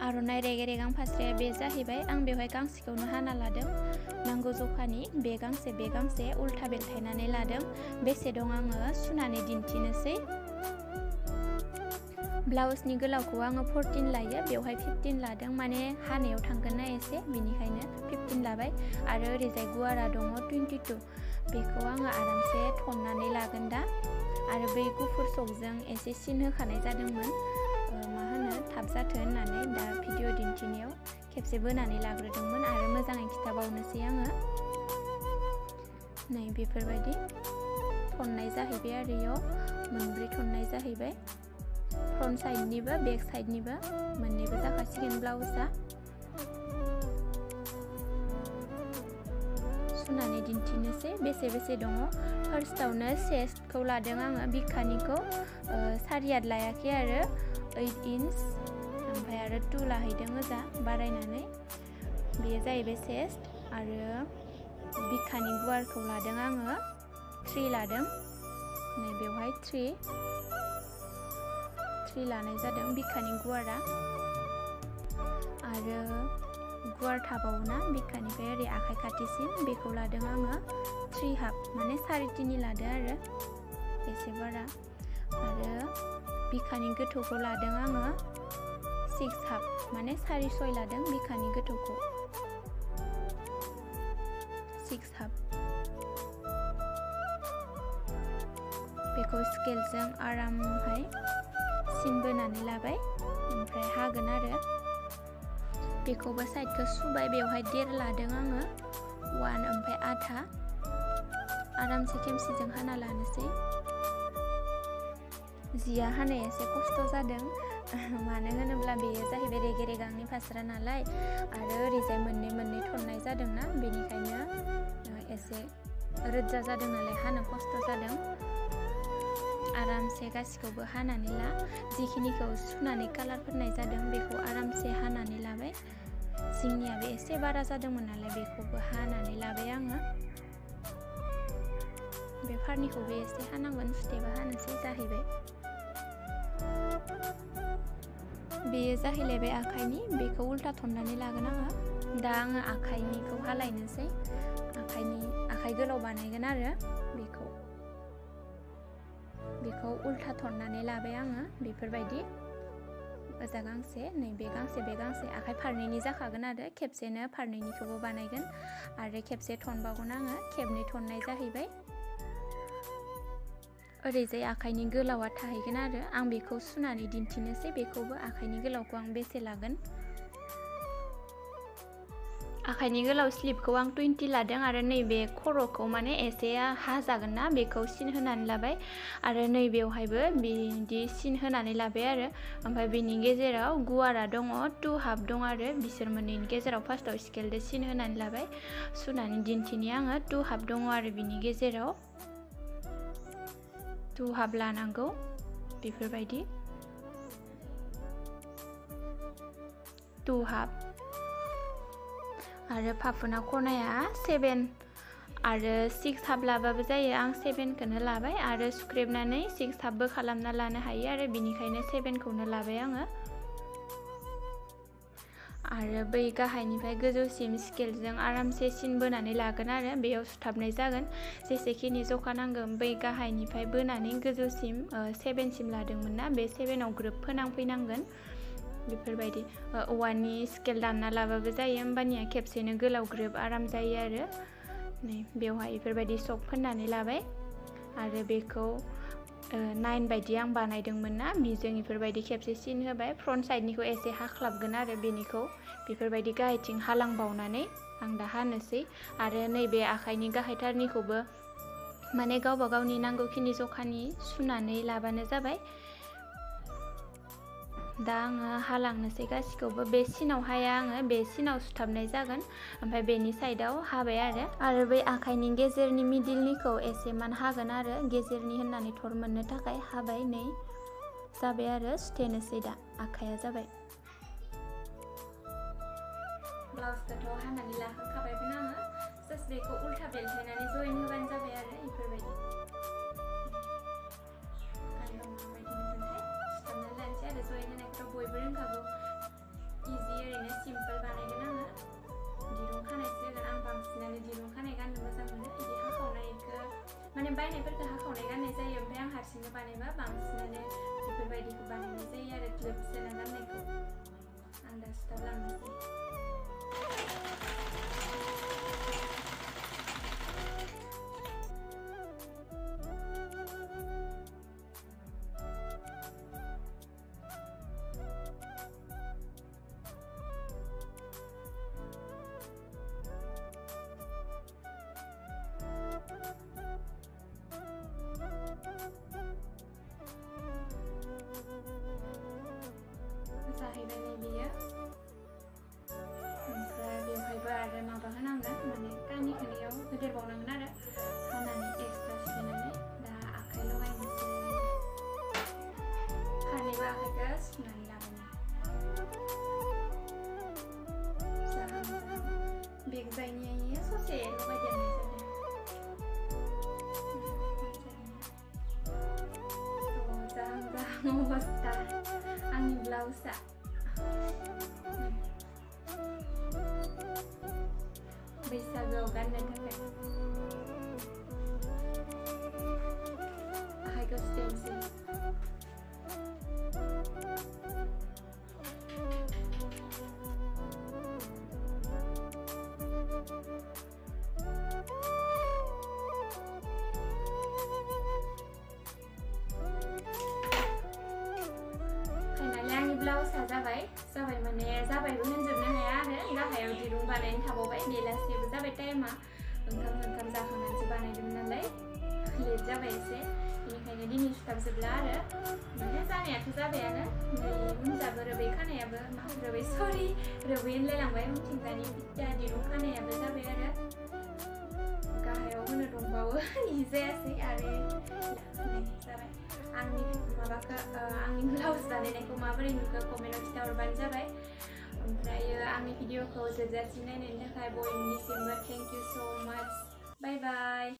आर'नाइ रेगे रेगां फास्राया बे जाहैबाय। आं बेवहाय गांसेखौनो हाना लादों नांगौ जखानि। बे गांसे उल्था बेलथायनानै लादों। बेसे दं आङो सुनानै दिन्थिनोसै। ब्लाउसनि गोलावखौ आङो 14 लायो, बेवहाय 15 लादों, माने हानायाव थांगोन ना एसे, बेनिखायनो 15 लाबाय। आरो ओरैजाय गुवारा दङ 22। बेखौ आङो आरामसे थननानै लागोन दा। आरो बै गुफुर सकजों एसे सिन होखानाय जादोंमोन, थाब जाथों होननानै। दा भिडिअ दिन्थिनायाव खेबसे बोनानै लाग्रोदोंमोन आरो मोजाङै खिथाबावनोसै आङो। नै बेफोरबायदि थननाय जाहैबाय आरो इयाव मोनब्रै थननाय जाहैबाय। फ्रन्ट साइडनिबो बेक साइडनिबो मोननैबो जाखासिगोन ब्लाउसआ। सुनानै दिन्थिनोसै बेसे दङ। फार्स्टआवनो चेस्टखौ लादों आङो, बिखानिखौ 4 यार्ड लायाखै आरो 8 इंच, ओमफ्राय आरो 2 लाहैदों ओजा बारायनानै। बेयो जाहैबाय चेस्ट। आरो बिखानि गुवारखौ लादों आङो 3 लादों। नै बेवहाय 3 लानाय जादों बिखानि गुवारा। आरो गुवार थाबावोना बिखानिफ्राय ओरै आखाइ खाथिसिम, बेखौ लादों आङो 3.5, माने 3.5 लादों आरो एसे बारा। आरो बिखानि गोथौखौ लादों आङो 6.5, माने 4.6 लादों बिखानि गोथौखौ 6.5। बेखौ स्केलजों आरामहाय सिन बोनानै लाबाय, ओमफ्राय हागोन आरो बेखौबो साइडखौ सुबाय। बेवहाय 1.5 लादों आङो 1, ओमफ्राय आधा आरामसे खेमसिजों हाना लानोसै। जिया हानाया एसे खस्थ' जादों, मानो होनोब्ला बेयो जाहैबाय रेगे रेगांनि फास्रा नालाय, आरो ओरैजाय मोननै थननाय जादोंना, बेनिखायनो एसे रोजा जादों नालाय हानो खस्थ' जादों। आरामसे गासिखौबो हानानै ला। जिखिनिखौ सुनानै कालार फोननाय जादों बेखौ आरामसे हानानै लाबाय। जिंनियाबो एसे बारा जादोंमोन नालाय बेखौबो हानानै लाबाय आङो। बे फारनिखौबो एसे हानांगोन, सुथेबा हानोसै जाहैबाय। बेयो जाहैलायबाय आखाइनि, बेखौ उल्था थननानै लागोन आङो। दा आङो आखाइनिखौ हालायनोसै। आखाइ गोलाव बानायगोन आरो बेखौ उल्था थननानै लाबाय आङो बेफोरबायदि। ओजा गांसे, नै बे गांसे आखाइ फारनैनि जाखागोन आरो खेबसेनो फारनैनिखौबो बानायगोन। आरो खेबसे थनबावगोन आङो, खेबनै थननाय जाहैबाय। ओरैजाय आखाइनि गोलावा थाहैगोन आरो आं बेखौ सुनानै दिन्थिनोसै। बेखौबो आखाइनि गोलावखौ आं बेसे लागोन। आखाइनि गोलाव स्लिपखौ आं 20 लादों। आरो नैबे खर'खौ माने एसे हाजागोन ना, बेखौ सिन होनानै लाबाय। आरो नैबेवहायबो बिदि सिन होनानै लाबाय आरो। ओमफ्राय बेनि गेजेराव गुवारा दङ 2.5 दं आरो बिसोर मोननैनि गेजेराव फार्स्टआव स्केलजों सिन होनानै लाबाय। सुनानै दिन्थिनि आङो 2.5 दङ आरो बिनि गेजेराव 2.5 लानांगौ बेफोरबायदि 2.5। आरो फाफुना खनाया 7 आरो 6.5 लाबाबो जायो। आं 7खौनो लाबाय आरो सुख्रेबनानै 6.5बो खालामना लानो हायो आरो बिनिखायनो 7खौनो लाबाय आङो। आरो बै गाहायनिफ्राय गोजौसिम स्केलजों आरामसे सिन बोनानै लागोन आरो बेयाव सुथाबनाय जागोन। जेसेखिनि जखा नांगौ बै गाहायनिफ्राय बोनानै गोजौसिम 7सिम लादोंमोन ना, बे 7आव ग्रोब फोनांफैनांगोन। बेफोरबायदि औवानि स्केल दानना लाबाबो जायो, होमबानिया खेबसेनो गोलाव ग्रोब आराम जायो आरो। नै बेवहाय बेफोरबायदि सक फोननानै लाबाय। आरो बेखौ 9 बायदि आं बानायदोंमोन ना, बिजों बेफोरबायदि खेबसे सिन होबाय। फ्रन्ट साइडनिखौ एसे हाख्लाबगोन आरो बेनिखौ बेफोरबायदि गाहायथिं हालांबावनानै आं दा हानोसै। आरो नैबे आखाइनि गाहायथारनिखौबो माने गावबा गावनि नांगौखिनि जखानि सुनानै लाबानो जाबाय। दा आङो हालांनोसै गासिखौबो। बे सिनावहाय आङो बे सिनाव सुथाबनाय जागोन, ओमफ्राय बेनि साइडआव हाबाय आरो बै आखाइनि गेजेरनि मिडिलनिखौ एसेमान हागोन आरो गेजेरनि होननानै थर मोननो थाखाय हाबाय। नै जाबाय आरो सुथेनोसै दा आखाइया जाबाय। ब्लाउसखौथ' हानानै लाखांखाबायमोन आङो, जास्ट बेखौ उल्था बेलथायनानै जइन होबानो जाबाय आरो बेफोरबायदि। आरो माबायदि नुगोनथाय सुथाबनानै लानोसै आरो जइन होनायखौथ' बयबो रोंखागौ, इजि बायनायफोरखौ हाखावनाय गाननाय जायो ओमफ्राय आं हारसिंनो बानायबा बांसिनानो बेफोरबायदिखौ बानायनाय जायो आरो क्लिप सोना गाननायखौ आं दा सुथाबलांनोसै जाहैबाय नै बियो ओमफ्राय बेवहायबो आरो माबा होनांगोन माने कानिखौनियाव होदेरबावनांगोन आरो हानानै एक्सट्रा सुनानै दा आखाइ लगायनोसै फारनैबो आखाइखौ सुनानै लाबाय जाहां बेग जायनिया ससे लगायदेरनाय जादों जाहां अबस्था आंनि ब्लाउसआ बैसागोआव गाननो थाखाय आखाइखौ सुथेनोसै ब्लाउसआ जाबाय माने जाबायबो होनजोबनो हाया आरो गाहायाव दिरुं बानायनो थाबावबाय बेलासियावबो जाबाय टाइमा ओंखाम जाखांनानैसो बानायदोंमोन नालाय लेट जाबाय एसे बेनिखायनो दिनै सुथाबजोबला आरो माने जानायाथ' जाबायानो उनजाबो रोबै खानायाबो रोबै सरि रोबै होनलायलांबाय उनथिंजानि फिथा दिरुं खानायाबो जाबाय आरो गाहायाव होनो दंबावो जायासै आरो जाबाय आंनि माबाखौ आंनि ब्लाउस बानायनायखौ माबोरै नुखो कमेन्टआव खिन्थाहरबानो जाबाय ओमफ्रायो आंनि भिडिअखौ जोबजासिम नायनायनि थाखाय बयनिसिमबो थेंक इउ स'